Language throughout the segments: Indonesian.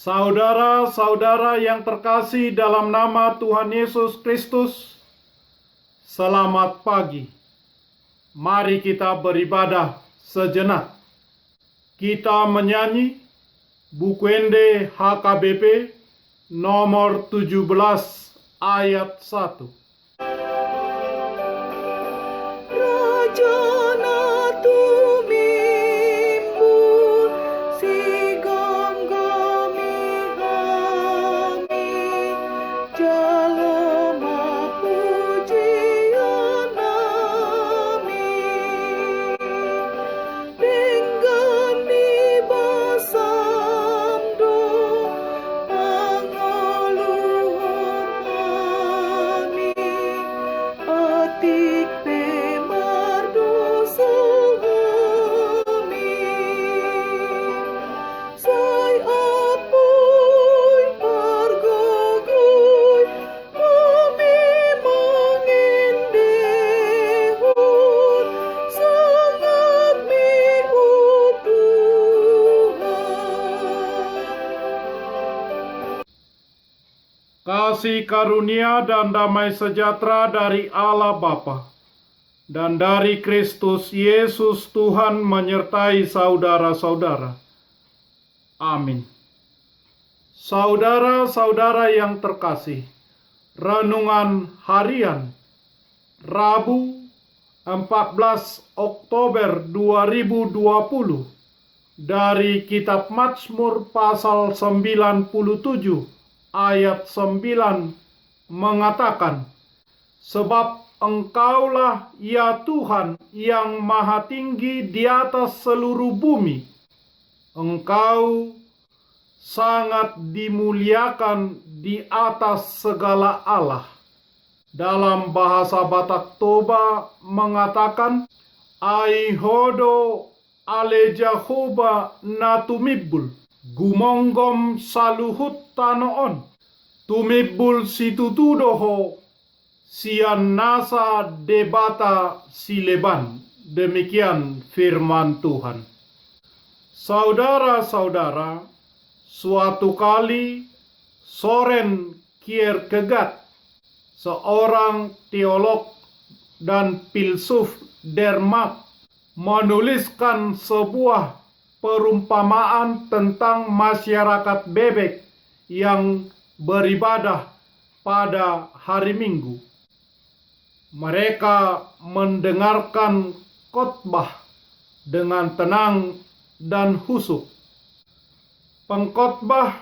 Saudara-saudara yang terkasih dalam nama Tuhan Yesus Kristus, selamat pagi. Mari kita beribadah sejenak. Kita menyanyi Bukuende HKBP nomor 17 ayat 1. Kasih karunia dan damai sejahtera dari Allah Bapa dan dari Kristus Yesus Tuhan menyertai saudara-saudara. Amin. Saudara-saudara yang terkasih, renungan harian Rabu 14 Oktober 2020 dari kitab Mazmur pasal 97 ayat 9 mengatakan, sebab Engkaulah ya Tuhan yang maha tinggi di atas seluruh bumi. Engkau sangat dimuliakan di atas segala Allah. Dalam bahasa Batak Toba mengatakan, Aihodo ale Jehovah natumibul. Gumonggom saluhut tanoon, tumibul situtudoho, sian nasa debata sileban. Demikian firman Tuhan. Saudara-saudara, suatu kali Soren Kierkegaard, seorang teolog dan filsuf Denmark, menuliskan sebuah perumpamaan tentang masyarakat bebek yang beribadah pada hari Minggu. Mereka mendengarkan khotbah dengan tenang dan khusyuk. Pengkhotbah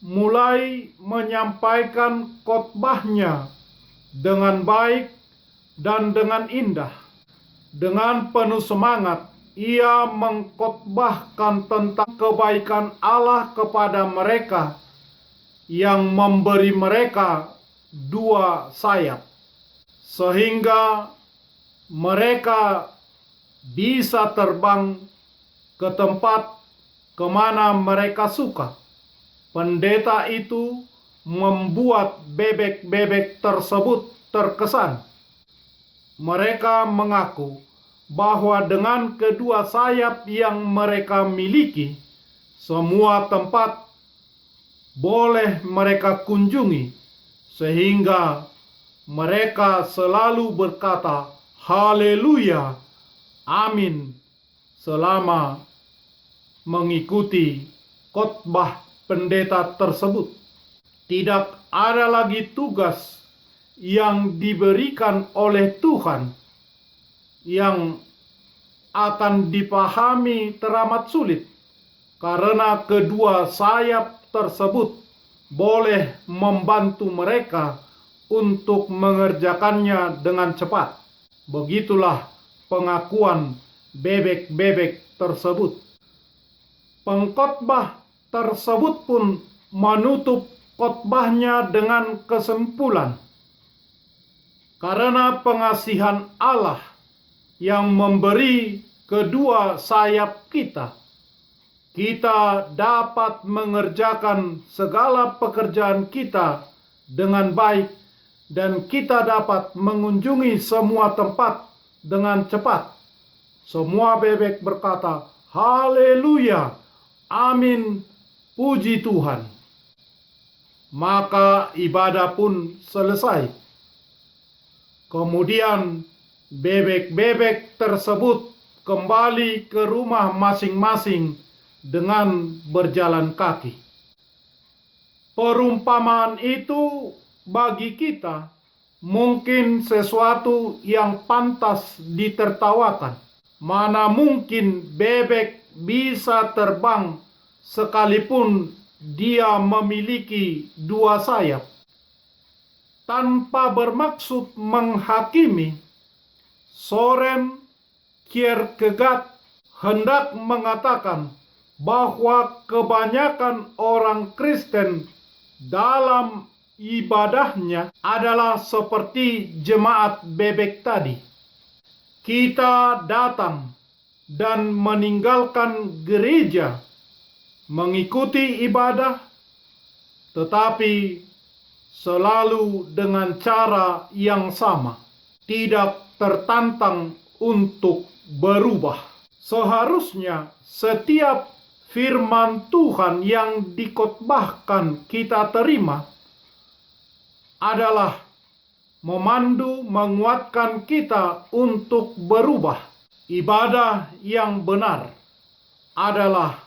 mulai menyampaikan khotbahnya dengan baik dan dengan indah. Dengan penuh semangat, ia mengkhotbahkan tentang kebaikan Allah kepada mereka yang memberi mereka dua sayap, sehingga mereka bisa terbang ke tempat kemana mereka suka. Pendeta itu membuat bebek-bebek tersebut terkesan. Mereka mengaku bahwa dengan kedua sayap yang mereka miliki, semua tempat boleh mereka kunjungi, sehingga mereka selalu berkata, Haleluya, Amin, selama mengikuti khotbah pendeta tersebut. Tidak ada lagi tugas yang diberikan oleh Tuhan yang akan dipahami teramat sulit, karena kedua sayap tersebut boleh membantu mereka untuk mengerjakannya dengan cepat. Begitulah pengakuan bebek-bebek tersebut. Pengkhotbah tersebut pun menutup khotbahnya dengan kesimpulan, karena pengasihan Allah yang memberi kedua sayap kita, kita dapat mengerjakan segala pekerjaan kita dengan baik, dan kita dapat mengunjungi semua tempat dengan cepat. Semua bebek berkata, Haleluya, Amin, Puji Tuhan. Maka ibadah pun selesai. Kemudian bebek-bebek tersebut kembali ke rumah masing-masing dengan berjalan kaki. Perumpamaan itu bagi kita mungkin sesuatu yang pantas ditertawakan. Mana mungkin bebek bisa terbang sekalipun dia memiliki 2 sayap. Tanpa bermaksud menghakimi, Soren Kierkegaard hendak mengatakan bahwa kebanyakan orang Kristen dalam ibadahnya adalah seperti jemaat bebek tadi. Kita datang dan meninggalkan gereja, mengikuti ibadah, tetapi selalu dengan cara yang sama, tidak tertantang untuk berubah. Seharusnya setiap firman Tuhan yang dikotbahkan kita terima adalah memandu, menguatkan kita untuk berubah. Ibadah yang benar adalah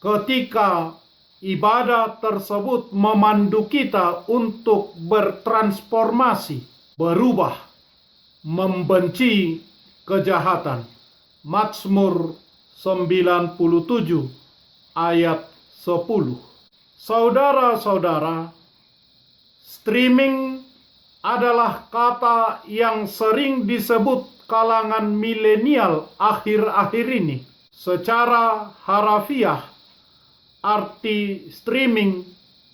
ketika ibadah tersebut memandu kita untuk bertransformasi, berubah, membenci kejahatan. Mazmur 97 ayat 10. Saudara-saudara, streaming adalah kata yang sering disebut kalangan milenial akhir-akhir ini. Secara harafiah, arti streaming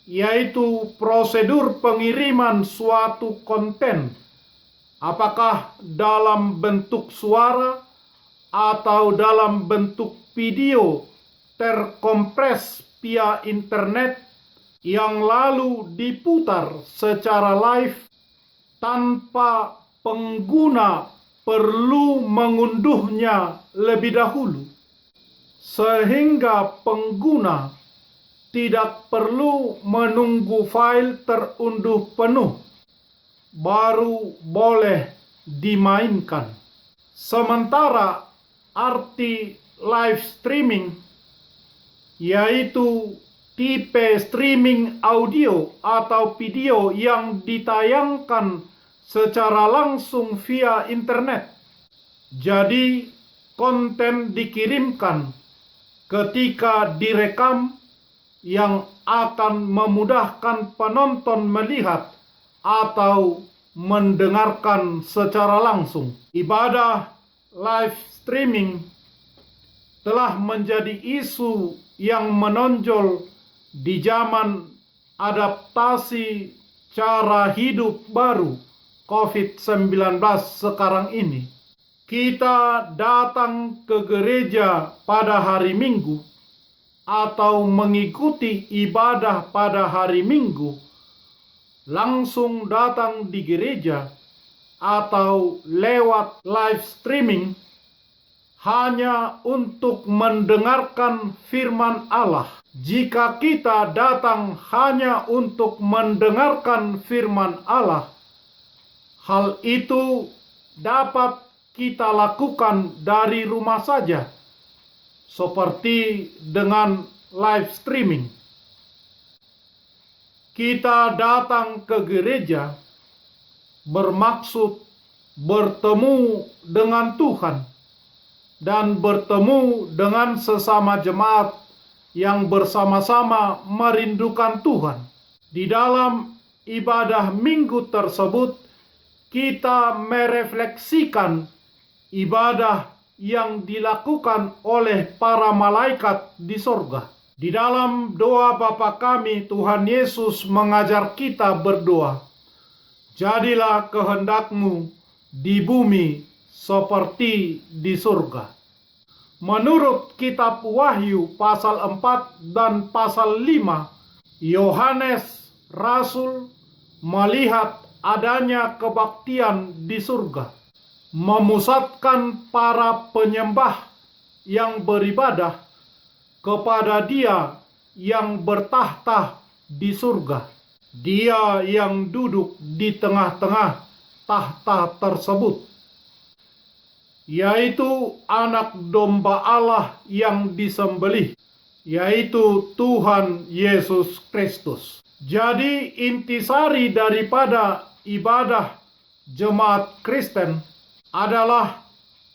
yaitu prosedur pengiriman suatu konten, apakah dalam bentuk suara atau dalam bentuk video terkompres via internet yang lalu diputar secara live tanpa pengguna perlu mengunduhnya lebih dahulu, sehingga pengguna tidak perlu menunggu file terunduh penuh baru boleh dimainkan. Sementara arti live streaming yaitu tipe streaming audio atau video yang ditayangkan secara langsung via internet. Jadi konten dikirimkan ketika direkam yang akan memudahkan penonton melihat atau mendengarkan secara langsung. Ibadah live streaming telah menjadi isu yang menonjol di zaman adaptasi cara hidup baru COVID-19 sekarang ini. Kita datang ke gereja pada hari Minggu atau mengikuti ibadah pada hari Minggu, langsung datang di gereja atau lewat live streaming hanya untuk mendengarkan firman Allah. Jika kita datang hanya untuk mendengarkan firman Allah, hal itu dapat kita lakukan dari rumah saja, seperti dengan live streaming. Kita datang ke gereja bermaksud bertemu dengan Tuhan dan bertemu dengan sesama jemaat yang bersama-sama merindukan Tuhan. Di dalam ibadah minggu tersebut, kita merefleksikan ibadah yang dilakukan oleh para malaikat di sorga. Di dalam doa Bapa kami, Tuhan Yesus mengajar kita berdoa, "Jadilah kehendak-Mu di bumi seperti di surga." Menurut kitab Wahyu pasal 4 dan pasal 5, Yohanes Rasul melihat adanya kebaktian di surga, memusatkan para penyembah yang beribadah kepada Dia yang bertahta di surga. Dia yang duduk di tengah-tengah tahta tersebut, yaitu anak domba Allah yang disembelih, yaitu Tuhan Yesus Kristus. Jadi intisari daripada ibadah jemaat Kristen adalah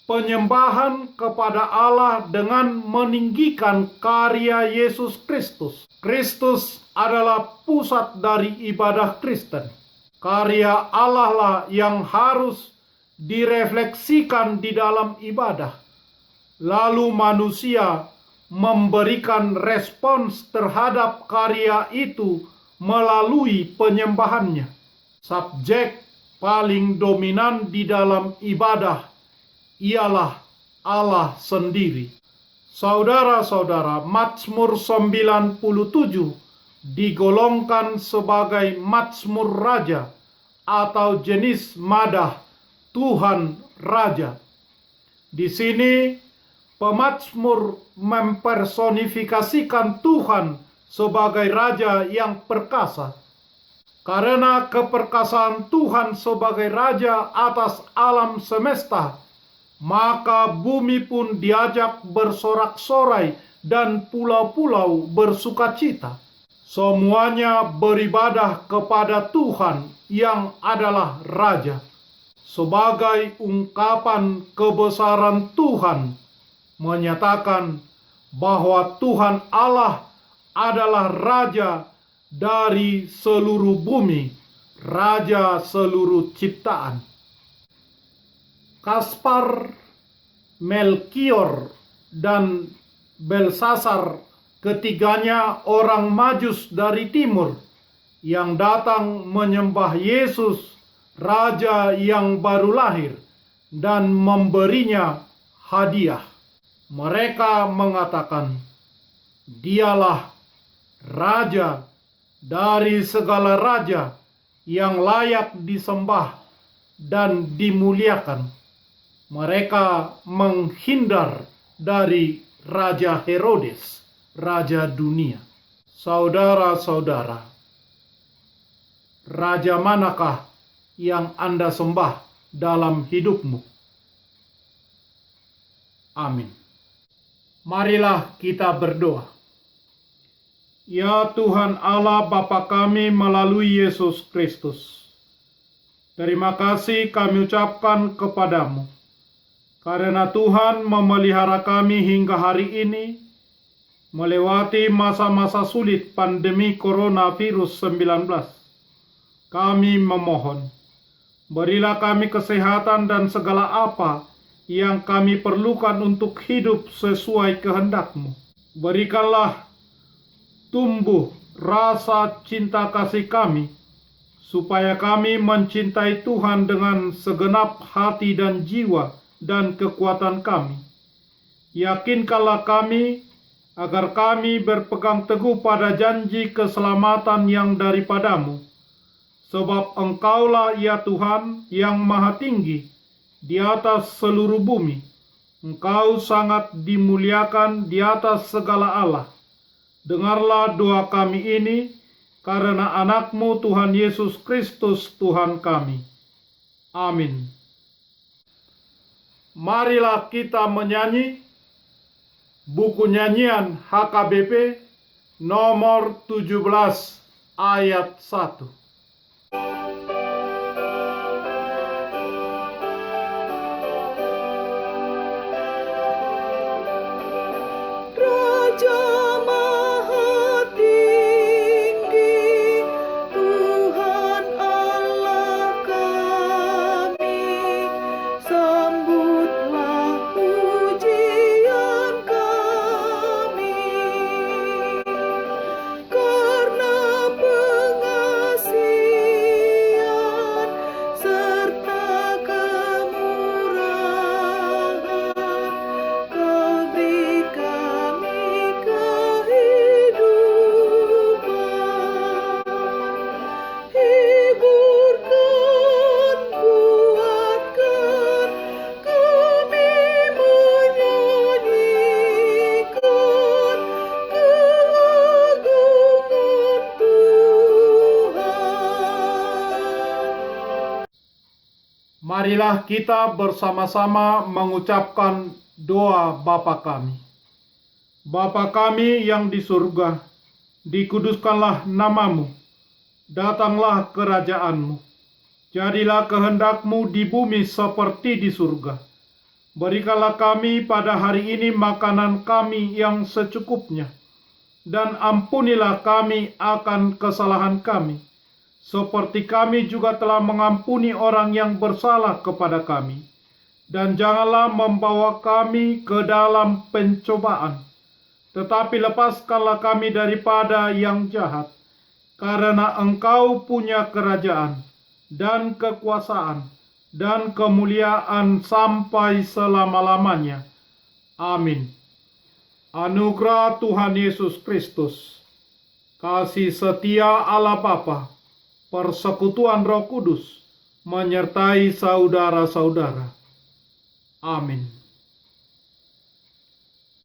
penyembahan kepada Allah dengan meninggikan karya Yesus Kristus. Kristus adalah pusat dari ibadah Kristen. Karya Allah lah yang harus direfleksikan di dalam ibadah. Lalu manusia memberikan respons terhadap karya itu melalui penyembahannya. Subjek paling dominan di dalam ibadah ialah Allah sendiri. Saudara-saudara, Mazmur 97 digolongkan sebagai Mazmur Raja atau jenis madah Tuhan Raja. Di sini pemazmur mempersonifikasikan Tuhan sebagai Raja yang perkasa. Karena keperkasaan Tuhan sebagai Raja atas alam semesta, maka bumi pun diajak bersorak-sorai dan pulau-pulau bersukacita. Semuanya beribadah kepada Tuhan yang adalah Raja. Sebagai ungkapan kebesaran Tuhan, menyatakan bahwa Tuhan Allah adalah Raja dari seluruh bumi, Raja seluruh ciptaan. Kaspar, Melkior, dan Belsasar, ketiganya orang Majus dari timur yang datang menyembah Yesus, Raja yang baru lahir, dan memberinya hadiah. Mereka mengatakan, "Dialah Raja dari segala raja yang layak disembah dan dimuliakan." Mereka menghindar dari Raja Herodes, raja dunia. Saudara-saudara, raja manakah yang Anda sembah dalam hidupmu? Amin. Marilah kita berdoa. Ya Tuhan Allah Bapa kami melalui Yesus Kristus, terima kasih kami ucapkan kepadamu, karena Tuhan memelihara kami hingga hari ini, melewati masa-masa sulit pandemi coronavirus 19. Kami memohon, berilah kami kesehatan dan segala apa yang kami perlukan untuk hidup sesuai kehendak-Mu. Berikanlah tumbuh rasa cinta kasih kami, supaya kami mencintai Tuhan dengan segenap hati dan jiwa dan kekuatan kami. Yakinkanlah kami, agar kami berpegang teguh pada janji keselamatan yang daripadamu, sebab Engkaulah ya Tuhan yang maha tinggi di atas seluruh bumi. Engkau sangat dimuliakan di atas segala Allah. Dengarlah doa kami ini, karena anak-Mu Tuhan Yesus Kristus Tuhan kami. Amin. Marilah kita menyanyi buku nyanyian HKBP nomor 17 ayat 1. Karena pengasihan Marilah kita bersama-sama mengucapkan doa Bapa kami. Bapa kami yang di surga, dikuduskanlah namamu, datanglah kerajaanmu, jadilah kehendakmu di bumi seperti di surga. Berikanlah kami pada hari ini makanan kami yang secukupnya, dan ampunilah kami akan kesalahan kami, seperti kami juga telah mengampuni orang yang bersalah kepada kami. Dan janganlah membawa kami ke dalam pencobaan, tetapi lepaskanlah kami daripada yang jahat. Karena Engkau punya kerajaan, dan kekuasaan, dan kemuliaan sampai selama-lamanya. Amin. Anugerah Tuhan Yesus Kristus, kasih setia Allah Bapa, persekutuan Roh Kudus, menyertai saudara-saudara. Amin.